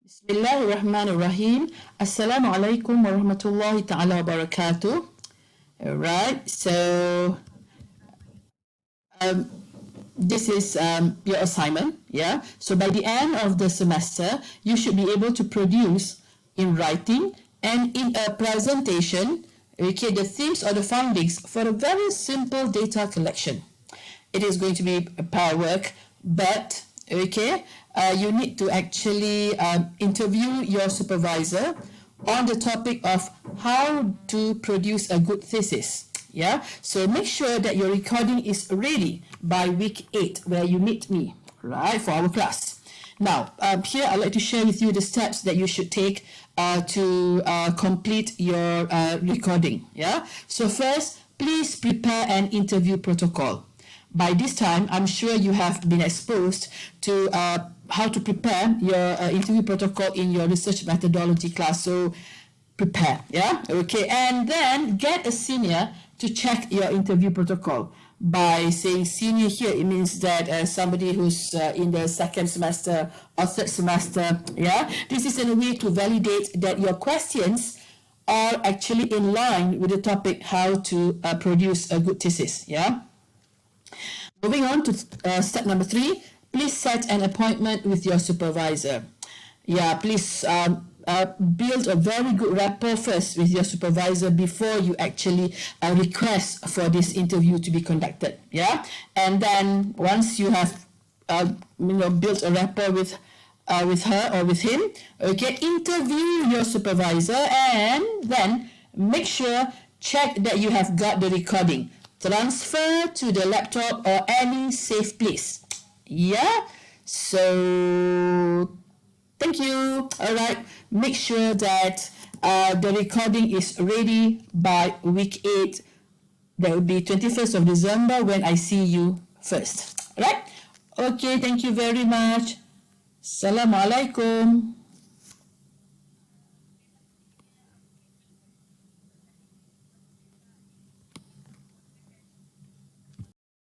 Bismillahirrahmanirrahim. Assalamu alaikum wa rahmatullahi ta'ala wa barakatuh. Alright, so this is your assignment, yeah? So by the end of the semester, you should be able to produce in writing and in a presentation, okay, the themes or the findings for a very simple data collection. It is going to be a power work, but okay, you need to actually interview your supervisor on the topic of how to produce a good thesis. Yeah, so make sure that your recording is ready by week 8 where you meet me, right, for our class. Now, here I'd like to share with you the steps that you should take to complete your recording. Yeah, so first, please prepare an interview protocol. By this time, I'm sure you have been exposed to how to prepare your interview protocol in your research methodology class. So prepare, yeah? Okay, and then get a senior to check your interview protocol. By saying senior here, it means that somebody who's in the second semester or third semester, yeah? This is a way to validate that your questions are actually in line with the topic how to produce a good thesis, yeah? Moving on to step number 3, please set an appointment with your supervisor. Yeah, please build a very good rapport first with your supervisor before you actually request for this interview to be conducted. Yeah, and then once you have built a rapport with her or with him, okay, interview your supervisor and then make sure check that you have got the recording. Transfer to the laptop or any safe place. Yeah, so thank you. All right, make sure that the recording is ready by week 8. That will be 21st of December when I see you first. All right, okay, thank you very much. Assalamualaikum.